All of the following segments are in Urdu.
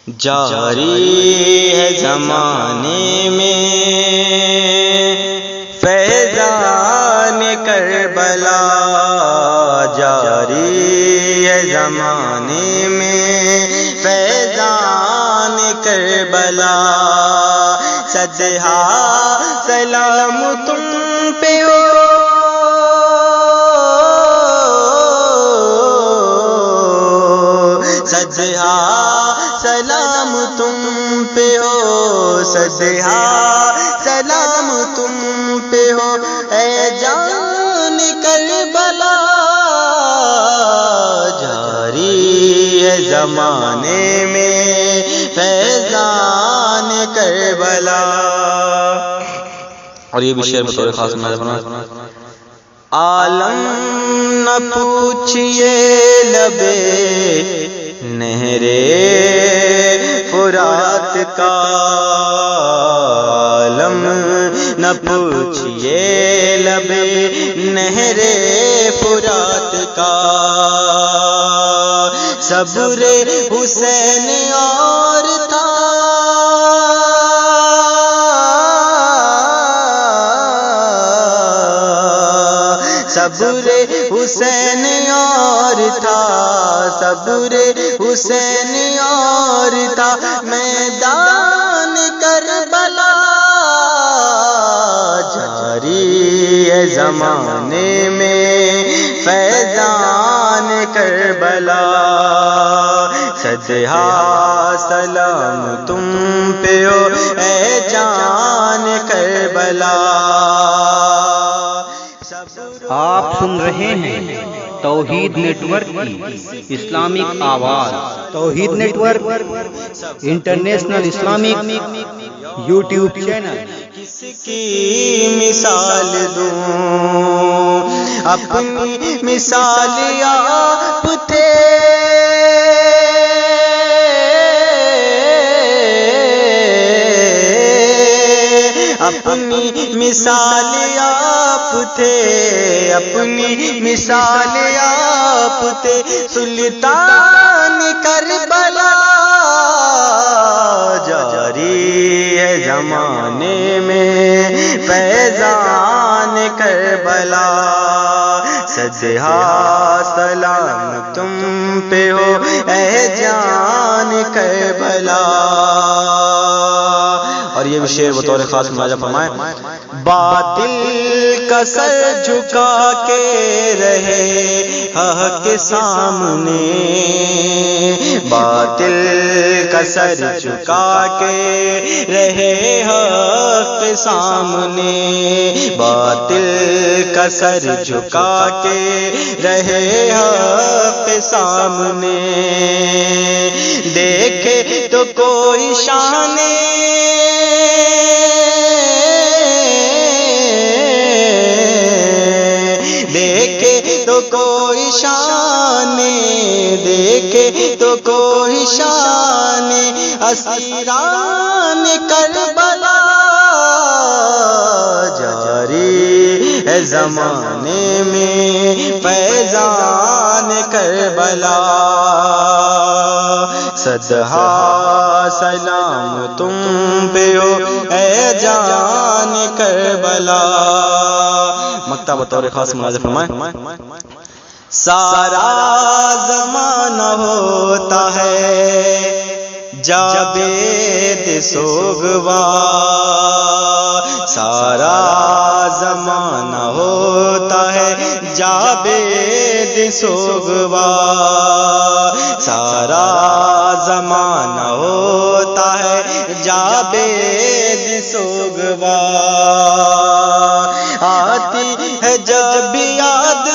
جاری ہے زمانے میں فیضان کربلا، جاری ہے زمانے میں فیضان کربلا، صدہا سلام تم پہ ہو، صدہا سلام تم پہ ہو، صدہا سلام تم پہ ہو، اے جان کربلا، جاری ہے زمانے میں فیضان کربلا۔ اور یہ بھی شعر بطور خاص میں عالم نہ پوچھئے لبے نہر فرات کا، عالم نہ پوچھئے لبے نہر فرات کا، صبر حسین اور تھا، صبر حسین اور تھا، صبر حسین اور تھا، میدان کربلا، جاری ہے زمانے میں فیضان کربلا، صدہا سلام تم پہ ہو، اے جان کربلا۔ آپ سن رہے ہیں توحید نیٹ ورک کی اسلامک آواز۔ Tawheed network international Islamic YouTube channel. کس کی مثال دوں، اپنی مثال آپ تھے، اپنی مثال آپ تھے، اپنی مثال آپ تھے، سلطان کربلا، جاری ہے زمانے میں فیضان کربلا، صدہا سلام تم پہ ہو، اے جان کربلا۔ اور یہ بھی شعر بطور خاص ملاحظہ فرمائیں، باطل کا سر جھکا کے رہے حق کے سامنے، باطل کا سر جھکا کے رہے حق کے سامنے، باطل کا سر جھکا کے رہے حق کے سامنے، دیکھے تو کوئی شان، دیکھے تو کوئی شان، دیکھے تو کوئی شان، اسیران کربلا، جاری ہے زمانے میں فیضان کربلا، صدہا سلام تم پہ ہو، اے جان کربلا۔ مکتب بطور خاص ملاحظہ فرمائیں، سارا زمانہ ہوتا ہے جاوید سوگوا، سارا زمانہ ہوتا ہے جاوید سوگوا، سارا زمانہ ہوتا ہے جاوید سوگوا، آتی ہے جب یاد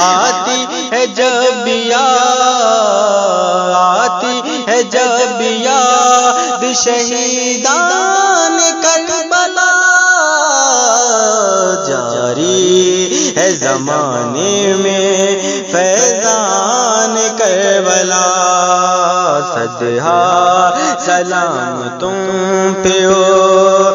آتی ہے جب یاد، آتی ہے جب یاد شہیدان کربلا، جاری ہے زمانے میں فیضان کربلا، صدہا سلام تم پہ ہو،